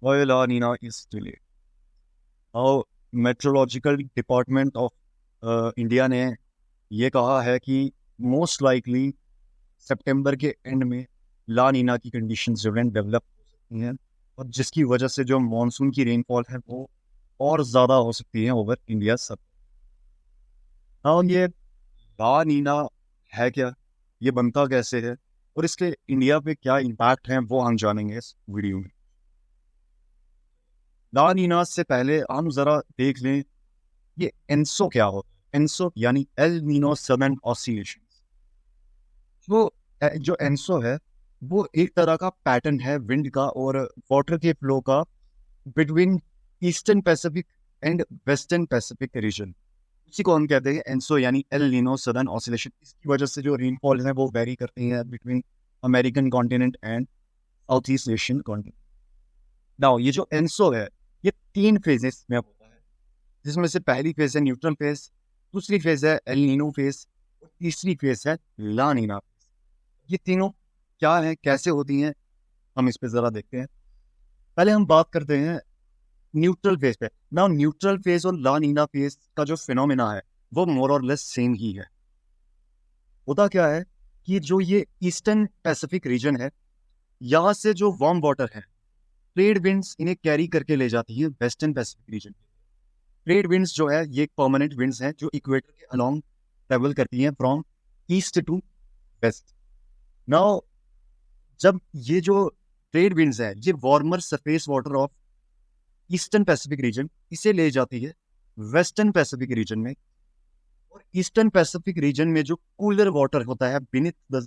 Why La Nina is delayed. How meteorological department of India ने ये कहा है कि मोस्ट लाइकली सितंबर के एंड में ला नीना की कंडीशंस जो हैं डेवलप हो सकती हैं, और जिसकी वजह से जो मानसून की रेनफॉल है वो और ज़्यादा हो सकती है ओवर इंडिया सब। हाँ, ये ला नीना है क्या, ये बनता कैसे है, और इसके इंडिया पे क्या इम्पैक्ट है, वो हम जानेंगे इस वीडियो में। ला नीना से पहले हम ज़रा देख लें ये एनसो क्या होता है। एनसो यानी एल नीनो सदर्न ऑसिलेशन। वो जो एनसो है वो एक तरह का पैटर्न है विंड का और वाटर के फ्लो का between eastern Pacific and western Pacific region. उसी को हम कहते हैं एनसो यानी एल नीनो सदर्न ऑसिलेशन। इसकी वजह से जो रेनफॉल है वो वेरी करती है between American continent and south east Asian continent. Now ये जो एनसो है ये 3 फेजेस में होता है, जिसमें से पहली फेज है न्यूट्रल फेज, दूसरी फेज है एल नीनो फेज, और तीसरी फेज है ला नीना फेज। ये तीनों क्या है, कैसे होती हैं, हम इस पे जरा देखते हैं। पहले हम बात करते हैं न्यूट्रल फेज पे। ना न्यूट्रल फेज और ला नीना फेज का जो फिनोमेना है वो मोर और लेस सेम ही है। होता क्या है कि जो ये ईस्टर्न पैसिफिक रीजन है, यहाँ से जो वार्म वाटर है, ट्रेड विंड्स इन्हें कैरी करके ले जाती है western Pacific region. Trade winds जो है ये परमानेंट विंड्स हैं जो इक्वेटर के अलोंग ट्रेवल करती हैं from east to west. Now जब ये जो ट्रेड विंड्स है ये warmer surface water of eastern Pacific region इसे ले जाती है वेस्टर्न पैसिफिक रीजन में, और ईस्टर्न पैसिफिक रीजन में जो कूलर वाटर होता है beneath the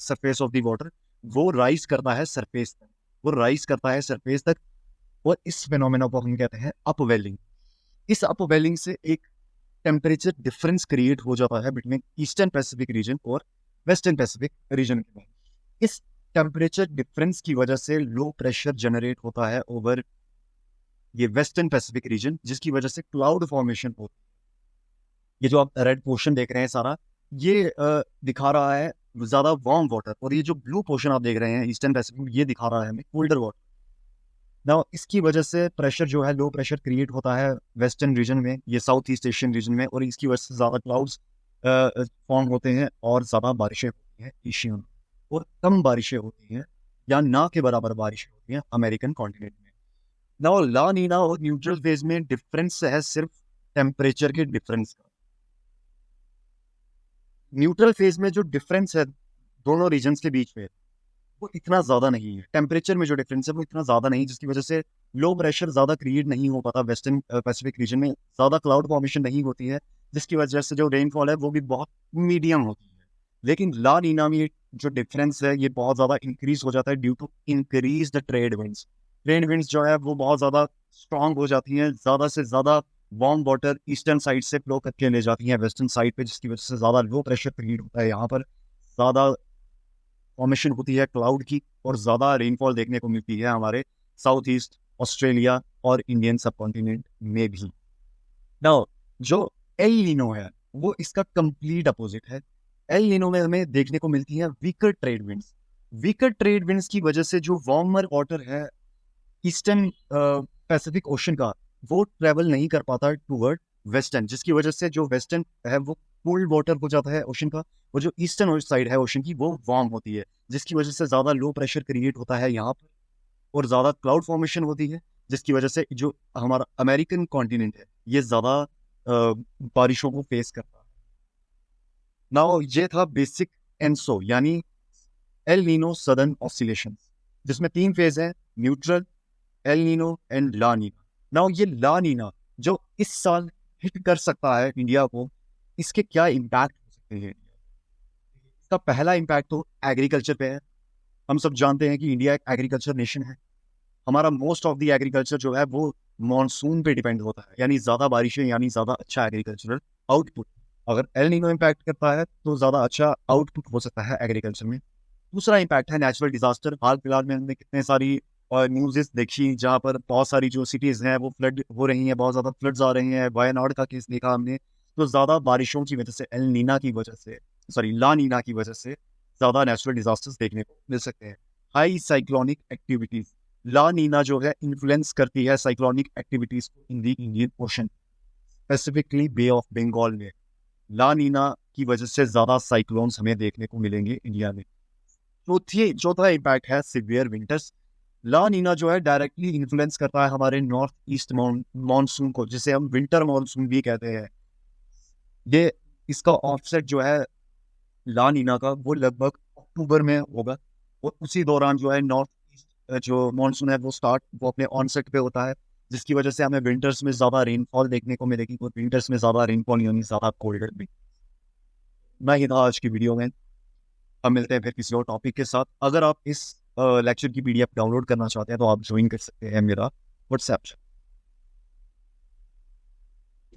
surface of the water वो राइज करता है सरफेस तक। वो राइज करता है सरफेस तक, और इस फिनोमेना को हम कहते हैं अपवेलिंग। इस अपवेलिंग से एक टेम्परेचर डिफरेंस क्रिएट हो जाता है बिटवीन ईस्टर्न पैसिफिक रीजन और वेस्टर्न पैसिफिक रीजन के बीच। इस टेम्परेचर डिफरेंस की वजह से लो प्रेशर जनरेट होता है ओवर ये वेस्टर्न पैसिफिक रीजन, जिसकी वजह से क्लाउड फॉर्मेशन होती है। ये जो आप रेड पोर्शन देख रहे हैं सारा, ये दिखा रहा है ज्यादा वार्म वाटर, और ये जो ब्लू पोर्शन आप देख रहे हैं ईस्टर्न पैसिफिक, ये दिखा रहा है हमें कोल्डर वाटर। ना इसकी वजह से प्रेशर जो है लो प्रेशर क्रिएट होता है वेस्टर्न रीजन में, ये साउथ ईस्ट एशियन रीजन में, और इसकी वजह से ज़्यादा क्लाउड्स फॉर्म होते हैं और ज़्यादा बारिशें होती हैं एशिया में, और कम बारिशें होती हैं या ना के बराबर बारिशें होती हैं अमेरिकन कॉन्टिनेंट में। ना ला नीना और न्यूट्रल फेज में डिफरेंस है सिर्फ टेम्परेचर के डिफरेंस का। न्यूट्रल फेज में जो डिफरेंस है दोनों रीजन्स के बीच में वो इतना ज्यादा नहीं है। टेम्परेचर में जो डिफरेंस है वो इतना ज्यादा नहीं, जिसकी वजह से लो प्रेशर ज्यादा क्रिएट नहीं हो पाता वेस्टर्न पैसिफिक रीजन में, ज्यादा क्लाउड फॉर्मेशन नहीं होती है, जिसकी वजह से जो रेनफॉल है वो भी बहुत मीडियम होती है। लेकिन ला नीना में जो डिफरेंस है ये बहुत ज्यादा इंक्रीज हो जाता है due to increase the trade winds. Trade winds जो है वो बहुत ज्यादा स्ट्रांग हो जाती हैं, ज्यादा से ज्यादा वार्म वाटर ईस्टर्न साइड से फ्लो करके ले जाती हैं वेस्टर्न साइड पे, जिसकी वजह से ज्यादा लो प्रेशर क्रिएट होता है यहाँ पर, ज्यादा फॉर्मेशन होती है क्लाउड की, और ज़्यादा रेनफॉल देखने को मिलती है हमारे साउथ ईस्ट ऑस्ट्रेलिया और इंडियन सब कॉन्टिनेंट में भी। नाउ जो एल नीनो है वो इसका कंप्लीट अपोजिट है। एल नीनो में हमें देखने को मिलती है weaker trade winds. Weaker trade winds की वजह से जो वार्मर वाटर है ईस्टर्न पैसिफिक ओशन का वो ट्रेवल नहीं कर पाता टूवर्ड वेस्टर्न, जिसकी वजह से जो वेस्टर्न है वो कोल्ड वाटर हो जाता है ओशन का, और जो ईस्टर्न साइड है ओशन की वो वार्म होती है, जिसकी वजह से ज़्यादा लो प्रेशर क्रिएट होता है यहाँ पर, और ज़्यादा क्लाउड फॉर्मेशन होती है, जिसकी वजह से जो हमारा अमेरिकन कॉन्टिनेंट है ये ज़्यादा बारिशों को फेस करता है। नाउ ये था बेसिक एनसो यानी एल नीनो सदर्न ऑसिलेशन, जिसमें 3 फेज है, neutral, El Nino and La Nina. Now ये ला नीना जो इस साल हिट कर सकता है इंडिया को, इसके क्या इम्पैक्ट हो सकते हैं। इसका पहला इम्पैक्ट तो एग्रीकल्चर पे है। हम सब जानते हैं कि इंडिया एक एग्रीकल्चर नेशन है। हमारा मोस्ट ऑफ द एग्रीकल्चर जो है वो मॉनसून पे डिपेंड होता है, यानी ज़्यादा बारिशें यानी ज़्यादा अच्छा एग्रीकल्चरल आउटपुट। अगर एल नीनो इम्पैक्ट करता है तो ज़्यादा अच्छा आउटपुट हो सकता है एग्रीकल्चर में। दूसरा इम्पैक्ट है नेचुरल डिजास्टर। हाल फिलहाल में हमने कितने सारी न्यूज़ देखी जहाँ पर बहुत सारी जो सिटीज़ हैं वो फ्लड हो रही हैं, बहुत ज़्यादा फ्लड्स आ रही हैं। वायनाड का केस देखा हमने। तो ज़्यादा बारिशों की वजह से एल नीना की वजह से, सॉरी ला नीना की वजह से ज़्यादा नेचुरल डिजास्टर्स देखने को मिल सकते हैं। High cyclonic activities La Nina जो है इन्फ्लुएंस करती है साइक्लोनिक एक्टिविटीज को in the Indian Ocean, specifically Bay of Bengal में। ला नीना की वजह से ज्यादा साइक्लोन्स हमें देखने को मिलेंगे इंडिया में। चौथा इम्पैक्ट है सिवियर विंटर्स। ला नीना जो है डायरेक्टली इन्फ्लुएंस करता है हमारे नॉर्थ ईस्ट मानसून को, जिसे हम विंटर मानसून भी कहते हैं। ये इसका ऑफसेट जो है ला नीना का वो लगभग अक्टूबर में होगा, और उसी दौरान जो है नॉर्थ ईस्ट जो मानसून है वो अपने ऑनसेट पे होता है, जिसकी वजह से हमें विंटर्स में ज्यादा रेनफॉल देखने को मिलेगी। और विंटर्स में ज्यादा रेनफॉल यानी ज्यादा कोल्ड भी। मैं ही था आज की वीडियो में। अब मिलते हैं फिर किसी और टॉपिक के साथ। अगर आप इस लेक्चर की पीडीएफ डाउनलोड करना चाहते हैं तो आप ज्वाइन कर सकते हैं मेरा व्हाट्सएप।